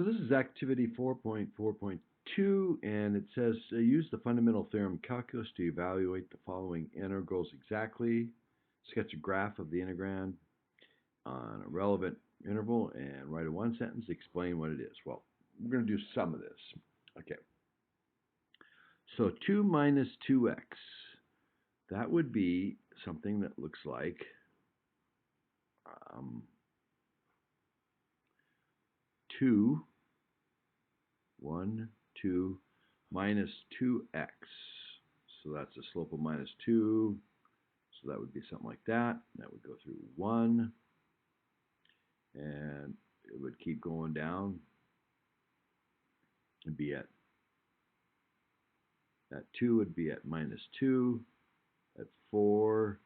So this is activity 4.4.2, and it says use the fundamental theorem calculus to evaluate the following integrals exactly. Sketch a graph of the integrand on a relevant interval and write a one sentence. Explain what it is. Well, we're going to do some of this. Okay. So 2 minus 2x. That would be something that looks like 2, 1, 2, minus 2x. So that's a slope of minus 2. So that would be something like that. That would go through 1. And it would keep going down and be at 2 would be at minus 2. At 4,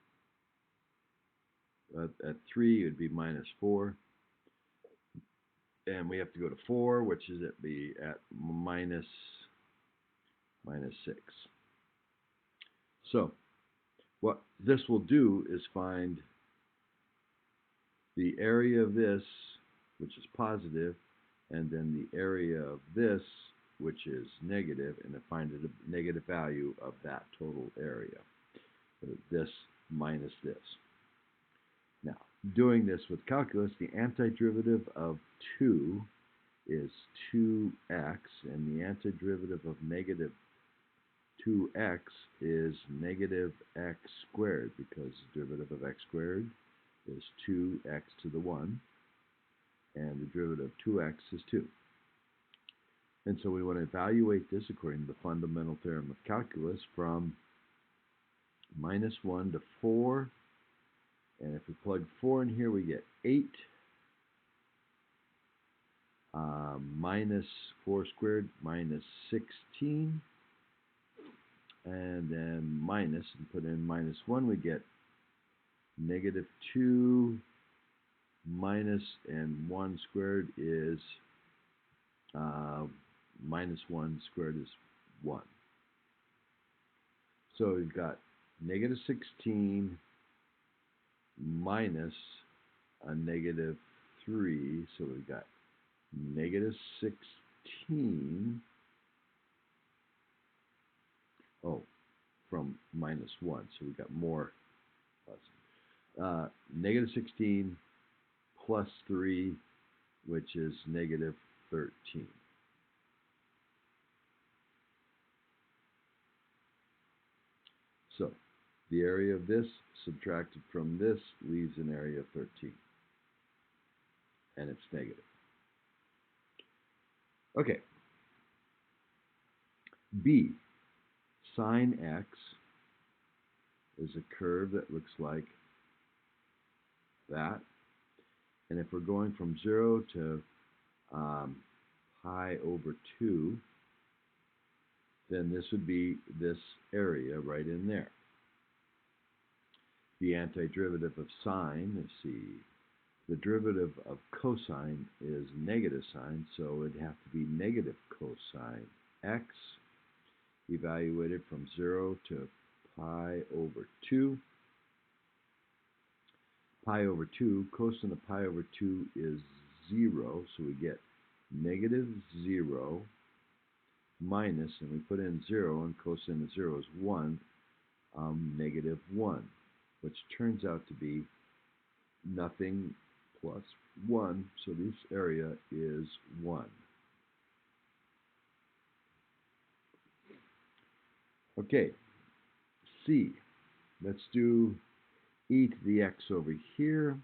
at 3 it would be minus 4. And we have to go to 4, which is at minus 6. So what this will do is find the area of this, which is positive, and then the area of this, which is negative, and find a negative value of that total area. This minus this. Now, doing this with calculus, the antiderivative of 2 is 2x, and the antiderivative of negative 2x is negative x squared, because the derivative of x squared is 2x to the 1, and the derivative of 2x is 2. And so we want to evaluate this according to the fundamental theorem of calculus from minus 1 to 4. And if we plug 4 in here, we get 8. Minus 4 squared, minus 16. And then minus, and put in minus 1, we get negative 2 minus, and 1 squared is minus 1 squared is 1. So we've got negative 16 minus a negative 3. So we've got negative 16. Oh, from minus 1. So we've got more plus. Negative 16 plus 3, which is negative 13. So the area of this subtracted from this leaves an area of 13. And it's negative. Okay. B, sine x is a curve that looks like that. And if we're going from 0 to pi over 2, then this would be this area right in there. The antiderivative of sine, let's see, the derivative of cosine is negative sine, so it'd have to be negative cosine x, evaluated from 0 to pi over 2. Pi over 2, cosine of pi over 2 is 0, so we get negative 0 minus, and we put in 0, and cosine of 0 is 1, negative 1, which turns out to be nothing plus 1, so this area is 1. Okay, C. Let's do e to the x over here.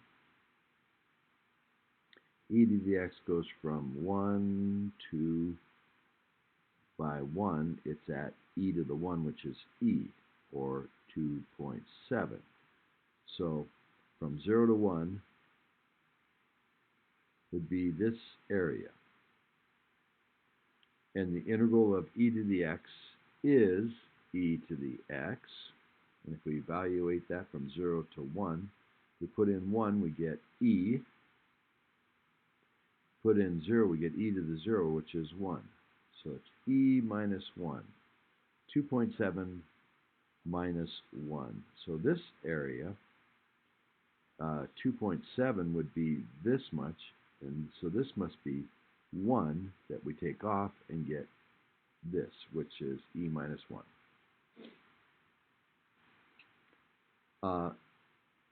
E to the x goes from 1 to, by 1, it's at e to the 1, which is e, or 2.7. So from 0 to 1 would be this area. And the integral of e to the x is e to the x. And if we evaluate that from 0 to 1, we put in 1, we get e. Put in 0, we get e to the 0, which is 1. So it's e minus 1. 2.7 minus 1. So this area, 2.7 would be this much, and so this must be 1 that we take off and get this, which is e minus 1.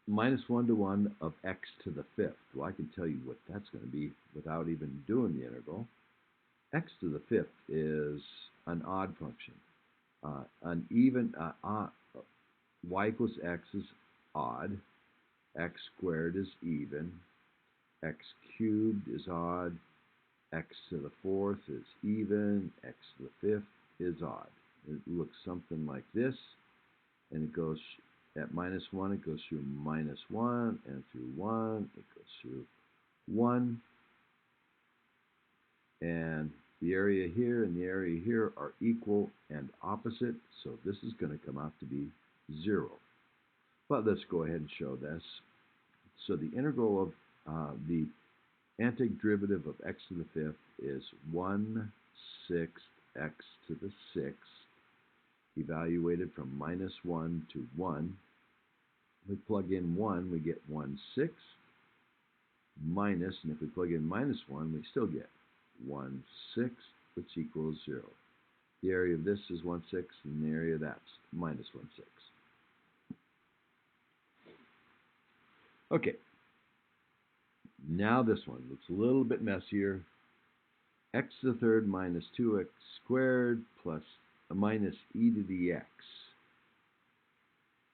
Minus 1 to 1 of x to the 5th. Well, I can tell you what that's going to be without even doing the integral. X to the 5th is an odd function. An even y equals x is odd, x squared is even, x cubed is odd, x to the 4th is even, x to the 5th is odd. It looks something like this, and it goes at minus 1, it goes through minus 1, and through 1, it goes through 1, and the area here and the area here are equal and opposite, so this is going to come out to be 0. But let's go ahead and show this. So the integral of the antiderivative of x to the 5th is 1/6 x to the 6th, evaluated from minus 1 to 1. We plug in 1, we get 1/6 minus, and if we plug in minus 1, we still get 1/6, which equals 0. The area of this is 1/6, and the area of that's minus 1/6. Okay, now this one looks a little bit messier. X to the 3rd minus 2x squared plus minus e to the x.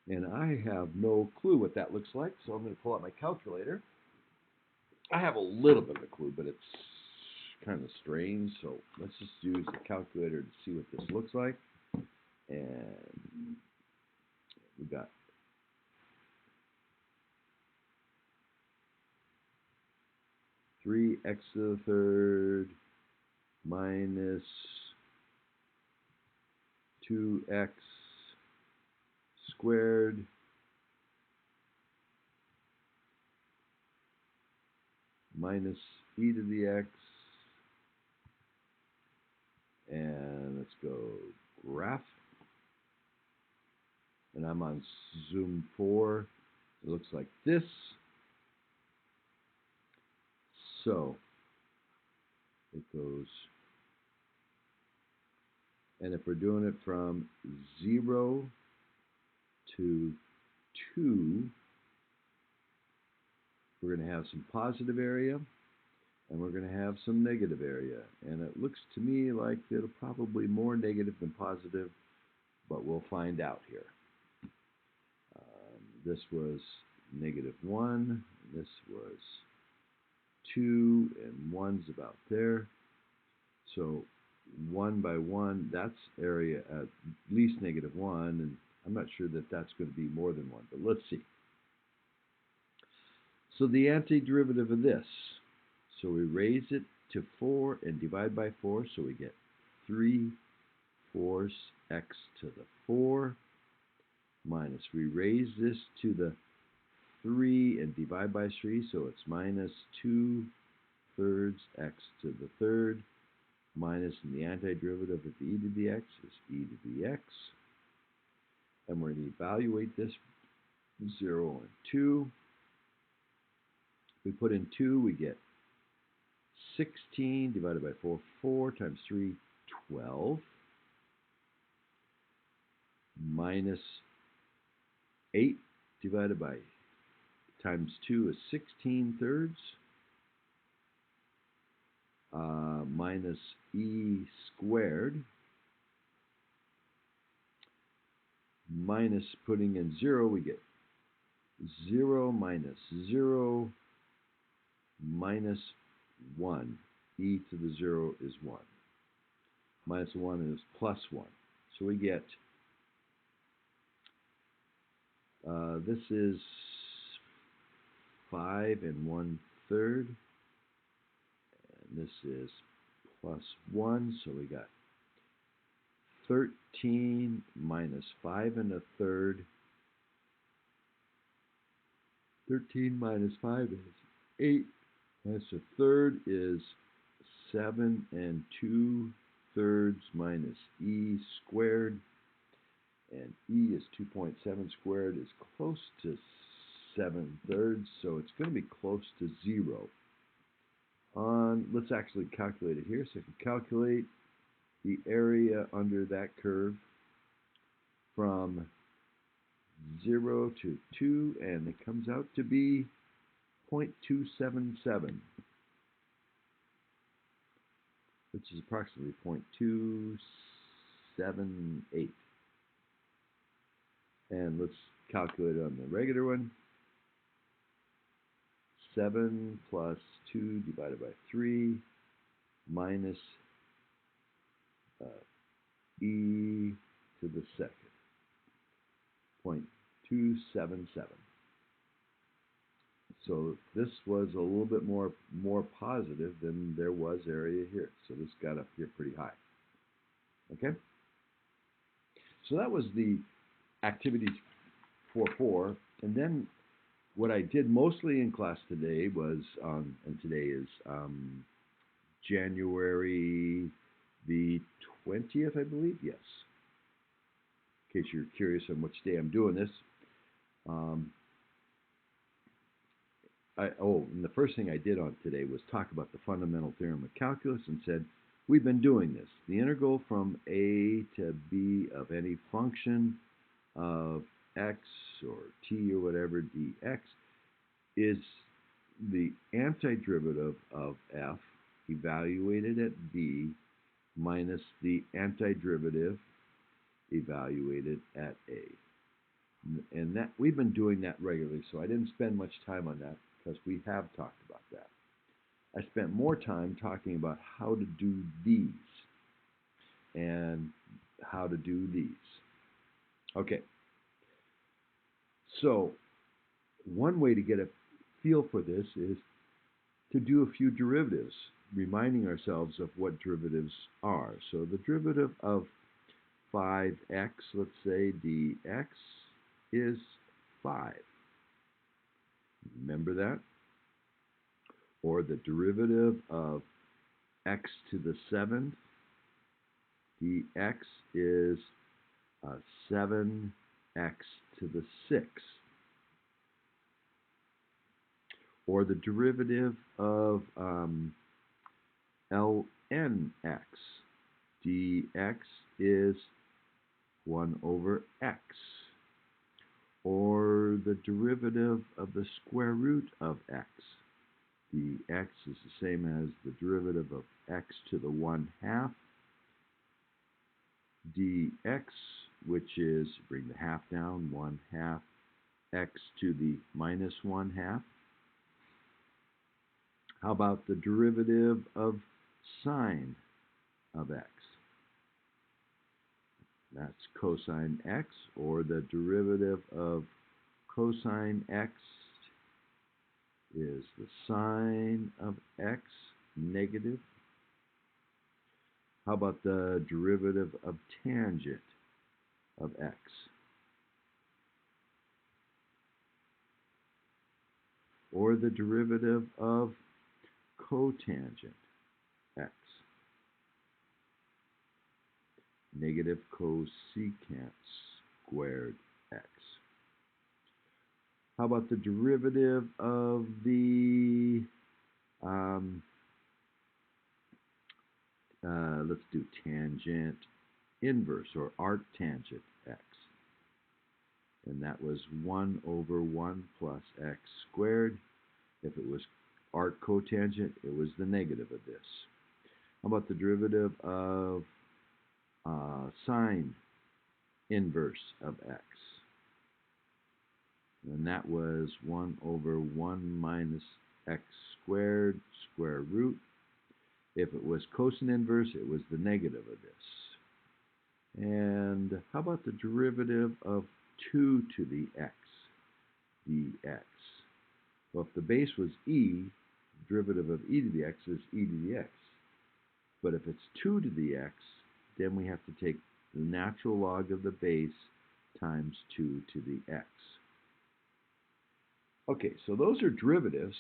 And I have no clue what that looks like, so I'm going to pull out my calculator. I have a little bit of a clue, but it's kind of strange, so let's just use the calculator to see what this looks like. And we got 3x to the 3rd minus 2x squared minus e to the x, and let's go graph, and I'm on Zoom 4. It looks like this. So it goes, and if we're doing it from 0 to 2, we're going to have some positive area, and we're going to have some negative area. And it looks to me like it'll probably more negative than positive, but we'll find out here. This was -1, this was 2, and 1's about there. So 1 by 1, that's area at least -1, and I'm not sure that that's going to be more than 1, but let's see. So the antiderivative of this, so we raise it to 4 and divide by 4, so we get 3/4 x to the 4 minus, we raise this to the 3 and divide by 3, so it's minus 2/3 x to the 3rd minus, and the antiderivative of e to the x is e to the x. And we're going to evaluate this 0 and 2. We put in 2, we get 16 divided by 4, 4 times 3, 12, minus 8 divided by times 2 is 16/3, minus e squared, minus, putting in 0, we get 0 minus 0 minus 1. E to the 0 is 1. Minus 1 is plus 1. So we get, this is 5 1/3. And this is plus 1. So we got 13 minus 5 1/3. 13 minus 5 is 8. Minus 1/3 is 7 2/3 minus e squared. And e is 2.7 squared is close to 7/3, so it's going to be close to 0. let's actually calculate it here. So I can calculate the area under that curve from 0 to 2, and it comes out to be 0.277, which is approximately 0.278. And let's calculate it on the regular one. 7 plus 2 divided by 3 minus e to the second, 0.277. So this was a little bit more positive than there was area here. So this got up here pretty high. Okay? So that was the activities 4.4. And then what I did mostly in class today was, and today is January the 20th, I believe. Yes. In case you're curious on which day I'm doing this. And the first thing I did on today was talk about the fundamental theorem of calculus and said, we've been doing this. The integral from a to b of any function of x or t or whatever dx is the antiderivative of f evaluated at b minus the antiderivative evaluated at a. And that we've been doing that regularly, so I didn't spend much time on that because we have talked about that. I spent more time talking about how to do these and how to do these. Okay. So one way to get a feel for this is to do a few derivatives, reminding ourselves of what derivatives are. So the derivative of 5x, let's say dx, is 5. Remember that? Or the derivative of x to the 7th dx is 7x to the 6th. Or the derivative of lnx dx is 1 over x. Or the derivative of the square root of x. Dx is the same as the derivative of x to the 1/2 dx, which is, bring the half down, 1/2 x to the minus 1/2. How about the derivative of sine of x? That's cosine x, or the derivative of cosine x is the sine of x negative. How about the derivative of tangent of x? Or the derivative of cotangent x? Negative cosecant squared x. How about the derivative of the, let's do tangent inverse, or arctangent x. And that was 1 over 1 plus x squared. If it was arc cotangent, it was the negative of this. How about the derivative of sine inverse of x? And that was 1 over 1 minus x squared square root. If it was cosine inverse, it was the negative of this. And how about the derivative of 2 to the x dx? Well, if the base was e, the derivative of e to the x is e to the x. But if it's 2 to the x, then we have to take the natural log of the base times 2 to the x. Okay, so those are derivatives.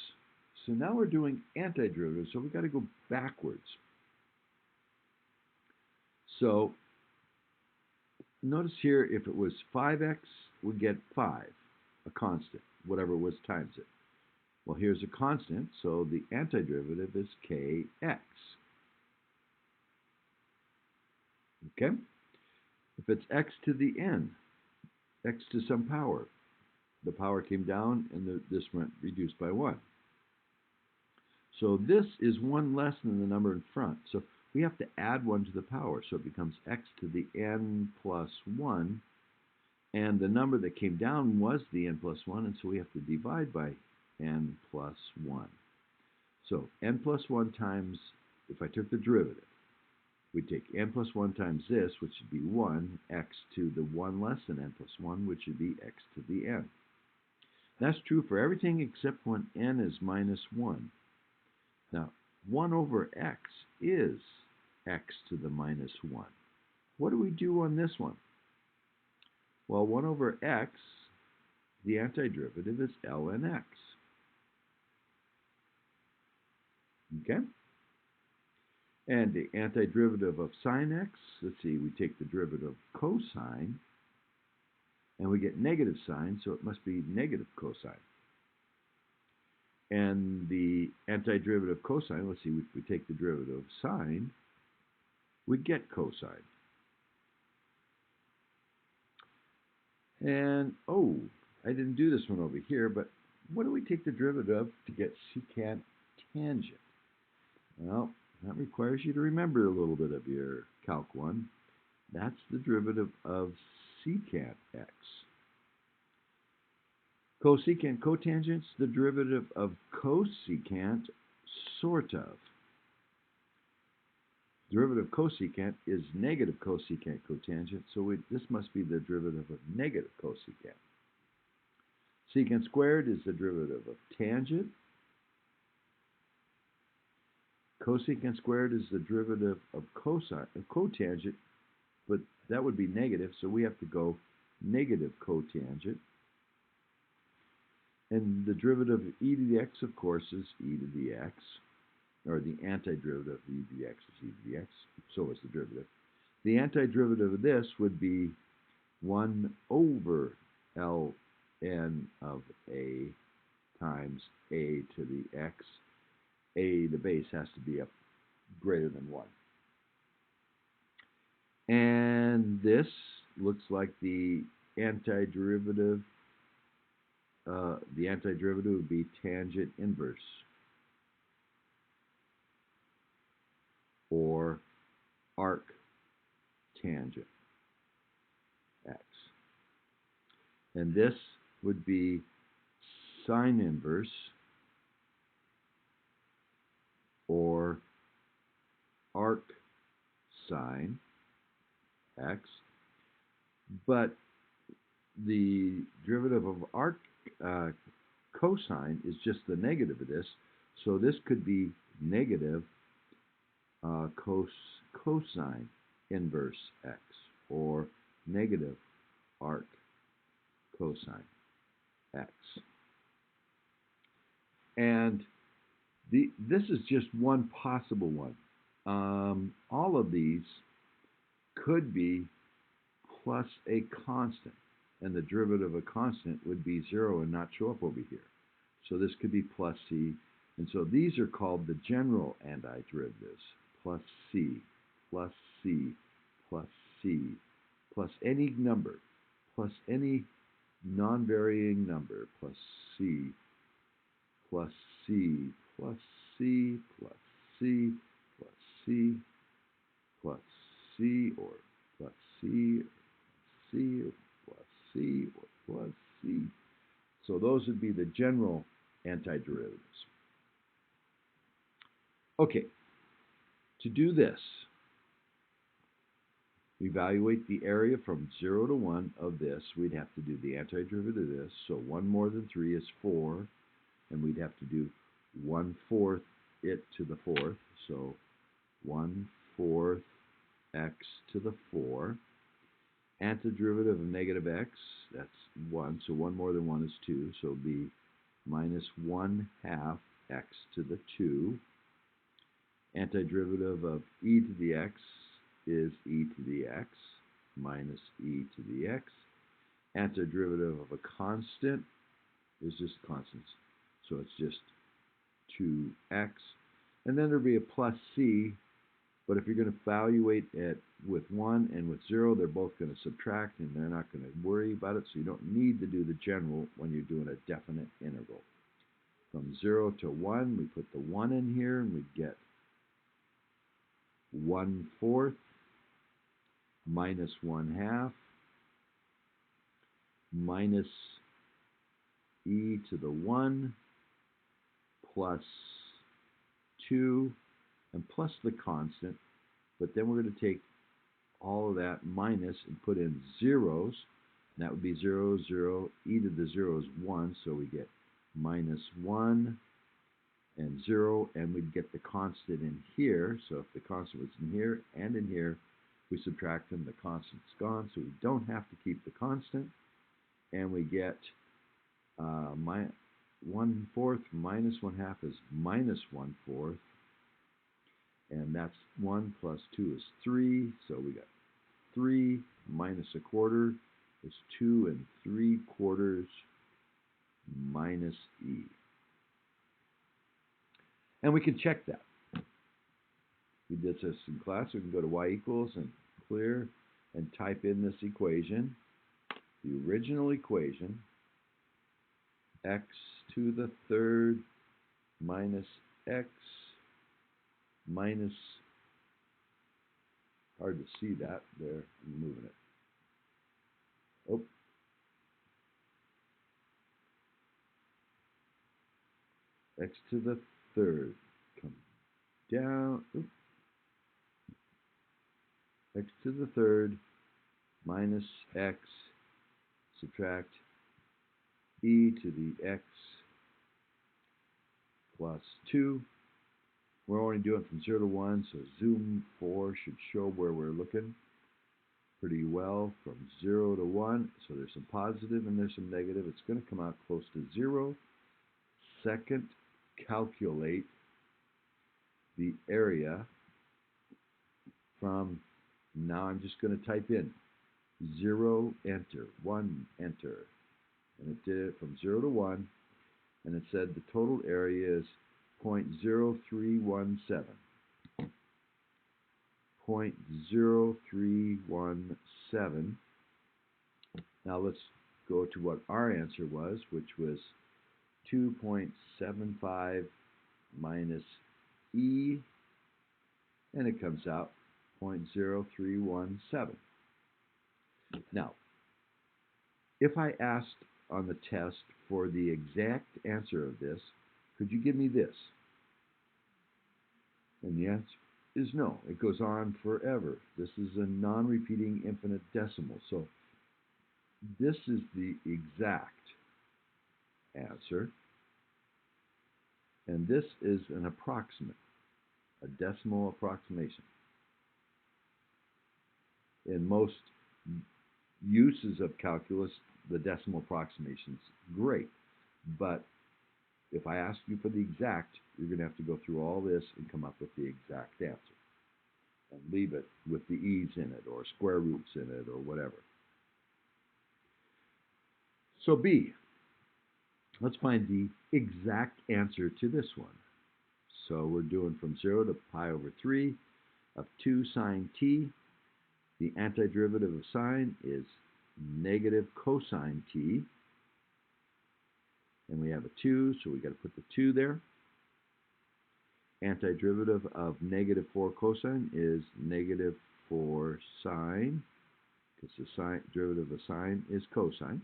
So now we're doing antiderivatives, so we've got to go backwards. So notice here, if it was 5x, we'd get 5, a constant, whatever it was times it. Well, here's a constant, so the antiderivative is kx. Okay? If it's x to the n, x to some power, the power came down and this went reduced by 1. So this is 1 less than the number in front. So we have to add 1 to the power. So it becomes x to the n plus 1. And the number that came down was the n plus 1. And so we have to divide by n plus 1. So n plus 1 times, if I took the derivative, we'd take n plus 1 times this, which would be 1, x to the 1 less than n plus 1, which would be x to the n. That's true for everything except when n is minus 1. Now, 1 over x is x to the minus 1. What do we do on this one? Well, 1 over x, the antiderivative is ln x. Okay? And the antiderivative of sine x, let's see, we take the derivative of cosine, and we get negative sine, so it must be negative cosine. And the antiderivative of cosine, let's see, if we take the derivative of sine, we get cosine. And, oh, I didn't do this one over here, but what do we take the derivative of to get secant tangent? Well, that requires you to remember a little bit of your Calc 1. That's the derivative of secant x. Cosecant, cotangent's the derivative of cosecant, sort of. Derivative of cosecant is negative cosecant cotangent, so this must be the derivative of negative cosecant. Secant squared is the derivative of tangent. Cosecant squared is the derivative of cotangent, but that would be negative, so we have to go negative cotangent. And the derivative of e to the x, of course, is e to the x, or the antiderivative of e to the x is e to the x, so is the derivative. The antiderivative of this would be 1 over ln of a times a to the x. A, the base, has to be up greater than 1. And this looks like the antiderivative. The antiderivative would be tangent inverse, or arc tangent x. And this would be sine inverse, or arc sine x. But the derivative of arc cosine is just the negative of this, so this could be negative cosine inverse x, or negative arc cosine x. And this is just one possible one. All of these could be plus a constant, and the derivative of a constant would be 0 and not show up over here. So this could be plus c, and so these are called the general antiderivatives, plus c, plus c, plus c, plus any number, plus any non-varying number, plus c, plus c, plus c, plus c, plus c, plus c, or plus c, C, or plus C, or plus C. So those would be the general antiderivatives. Okay, to do this, evaluate the area from 0 to 1 of this. We'd have to do the antiderivative of this. So 1 more than 3 is 4, and we'd have to do 1/4 it to the 4th. So 1/4 x to the 4. Antiderivative of negative x, that's 1, so 1 more than 1 is 2, so it'll be minus 1/2 x to the 2. Antiderivative of e to the x is e to the x, minus e to the x. Antiderivative of a constant is just constants. So it's just 2x. And then there'll be a plus c, but if you're going to evaluate it with 1 and with 0, they're both going to subtract, and they're not going to worry about it, so you don't need to do the general when you're doing a definite integral. From 0 to 1, we put the 1 in here, and we get 1/4 minus 1/2 minus e to the 1 plus 2 and plus the constant, but then we're going to take all of that minus and put in zeros, and that would be 0, 0, e to the 0 is 1, so we get minus 1 and 0, and we'd get the constant in here. So if the constant was in here and in here, we subtract them, the constant's gone, so we don't have to keep the constant, and we get 1/4 minus 1/2 is minus 1/4, and that's 1 plus 2 is 3, so we got 3 minus 1/4 is 2 3/4 minus e. And we can check that. We did this in class. We can go to y equals and clear and type in this equation, the original equation, x to the third minus x minus, hard to see that there, I'm moving it. Oh. X to the third, come down, oops. X to the third minus x, subtract e to the x plus 2. We're only doing from 0 to 1, so zoom 4 should show where we're looking pretty well from 0 to 1. So there's some positive and there's some negative. It's going to come out close to 0. Second, calculate the area from, now I'm just going to type in 0, enter, 1, enter. And it did it from 0 to 1, and it said the total area is 0.0317. 0.0317. Now let's go to what our answer was, which was 2.75 minus e, and it comes out 0.0317. Now, if I asked on the test for the exact answer of this, could you give me this? And the answer is no. It goes on forever. This is a non-repeating infinite decimal. So this is the exact answer, and this is an approximate, a decimal approximation. In most uses of calculus, the decimal approximation's great, but if I ask you for the exact, you're going to have to go through all this and come up with the exact answer, and leave it with the e's in it, or square roots in it, or whatever. So B, let's find the exact answer to this one. So we're doing from 0 to pi over 3 of 2 sine t. The antiderivative of sine is negative cosine t. And we have a 2, so we got to put the 2 there. Antiderivative of negative 4 cosine is negative 4 sine, because the derivative of sine is cosine.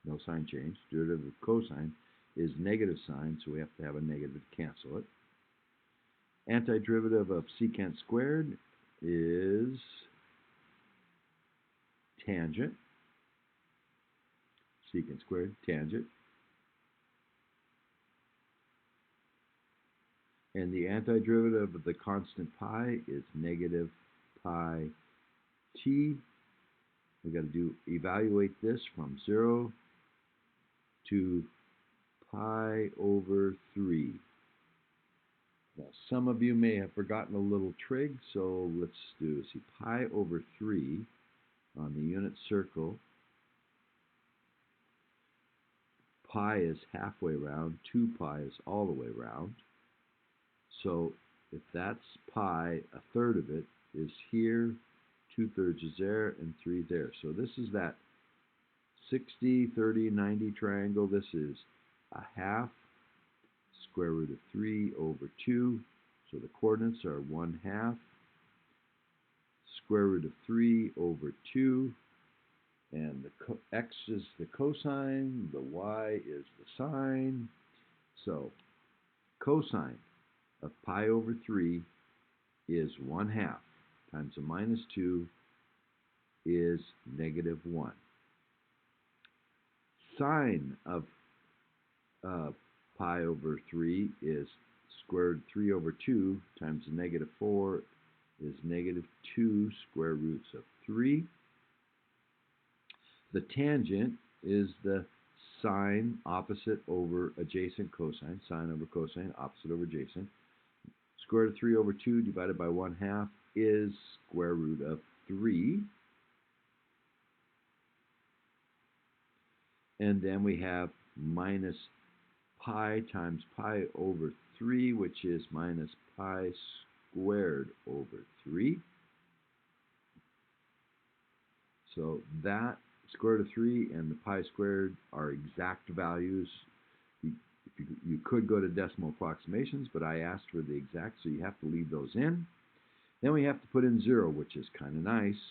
No sign change. Derivative of cosine is negative sine, so we have to have a negative to cancel it. Antiderivative of secant squared is tangent. Secant squared, tangent. And the antiderivative of the constant pi is negative pi t. We've got to evaluate this from 0 to pi over 3. Now, some of you may have forgotten a little trig, so let's see, pi over 3 on the unit circle. pi is halfway round, 2 pi is all the way round. So if that's pi, a third of it is here, 2/3 is there, and 3 there. So this is that 60, 30, 90 triangle. This is a half, square root of 3 over 2. So the coordinates are 1/2, square root of 3 over 2. And the x is the cosine, the y is the sine. So cosine of pi over 3 is 1/2 times a minus 2 is -1. Sine of pi over 3 is square root 3 over 2 times a -4 is -2 square roots of 3. The tangent is the sine opposite over adjacent cosine, sine over cosine, opposite over adjacent. Square root of 3 over 2 divided by 1/2 is square root of 3. And then we have minus pi times pi over 3, which is minus pi squared over 3. So that square root of 3 and the pi squared are exact values. You could go to decimal approximations, but I asked for the exact, so you have to leave those in. Then we have to put in 0, which is kind of nice.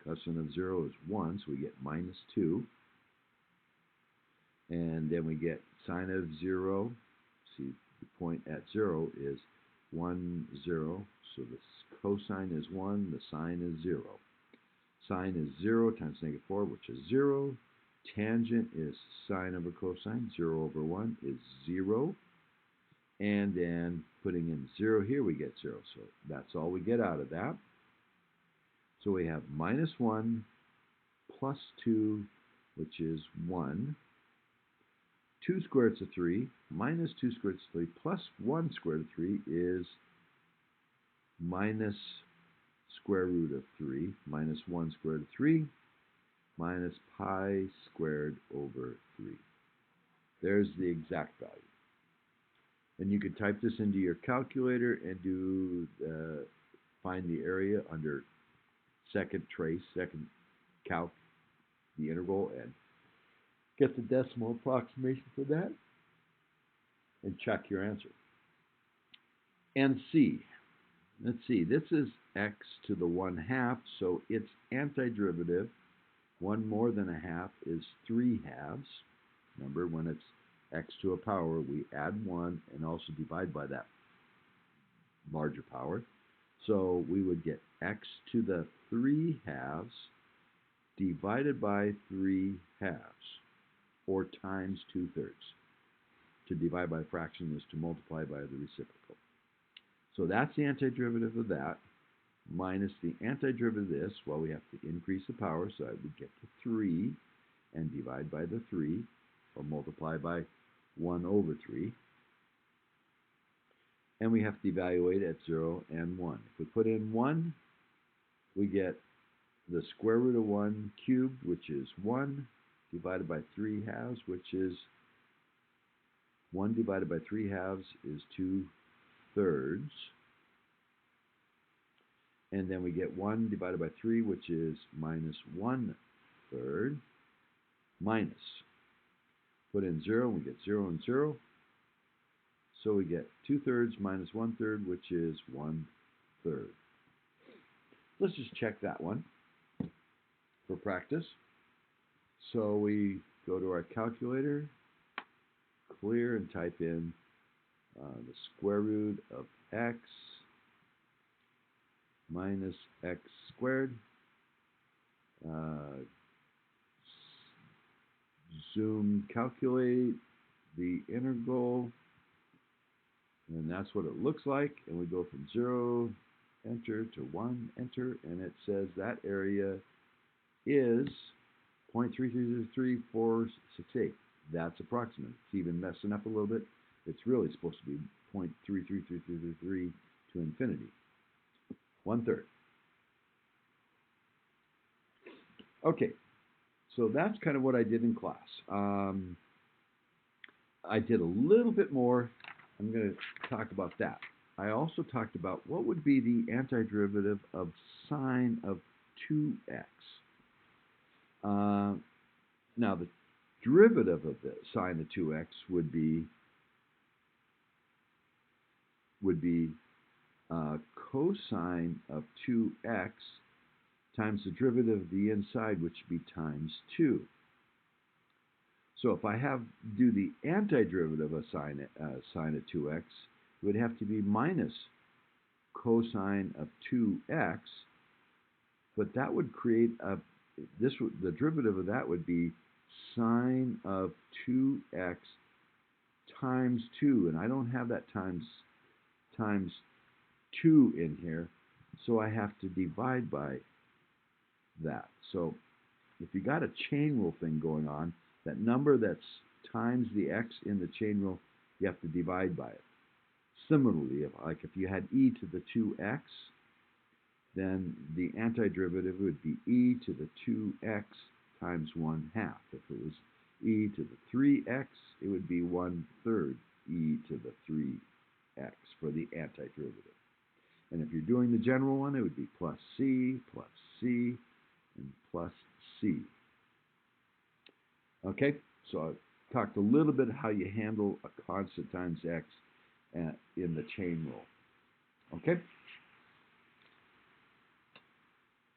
Cosine of 0 is 1, so we get -2. And then we get sine of 0. See, the point at 0 is 1, 0. So the cosine is 1, the sine is 0. Sine is 0 times -4, which is 0. Tangent is sine over cosine. 0 over 1 is 0. And then putting in 0 here, we get 0. So that's all we get out of that. So we have -1 plus 2, which is 1. 2 square roots of 3 minus 2 square roots of 3 plus 1 square root of 3 is minus square root of 3 minus 1 square root of 3 minus pi squared over 3. There's the exact value. And you could type this into your calculator and find the area under second trace, second calc, the integral, and get the decimal approximation for that and check your answer. And C. Let's see, this is x to the 1/2, so its antiderivative, 1 more than a half, is 3/2. Remember, when it's x to a power, we add 1 and also divide by that larger power. So we would get x to the 3/2 divided by 3/2, or times 2/3. To divide by a fraction is to multiply by the reciprocal. So that's the antiderivative of that, minus the antiderivative of this. Well, we have to increase the power, so I would get to 3 and divide by the 3, or multiply by 1 over 3. And we have to evaluate at 0 and 1. If we put in 1, we get the square root of 1 cubed, which is 1, divided by 3/2, which is 1 divided by 3/2 is 2/3. And then we get 1 divided by 3, which is minus 1/3, minus. Put in 0, and we get 0 and 0. So we get 2/3 minus 1/3, which is 1/3. Let's just check that one for practice. So we go to our calculator, clear, and type in the square root of x minus x squared. Zoom calculate the integral, and that's what it looks like. And we go from 0, enter, to 1, enter, and it says that area is 0.3333468. That's approximate. It's even messing up a little bit. It's really supposed to be 0.333333 to infinity. 1/3. Okay, so that's kind of what I did in class. I did a little bit more. I'm going to talk about that. I also talked about what would be the antiderivative of sine of 2x. Now, the derivative of the sine of 2x would be cosine of 2x times the derivative of the inside, which would be times 2. So if I do the antiderivative of sine of 2x, it would have to be minus cosine of 2x, but that would create the derivative of that would be sine of 2x times 2, and I don't have that times 2 in here, so I have to divide by that. So if you got a chain rule thing going on, that number that's times the x in the chain rule, you have to divide by it. Similarly, if you had e to the 2x, then the antiderivative would be e to the 2x times 1/2. If it was e to the 3x, it would be 1/3 e to the 3x for the antiderivative. And if you're doing the general one, it would be plus c, and plus c. Okay, so I talked a little bit how you handle a constant times x in the chain rule. Okay.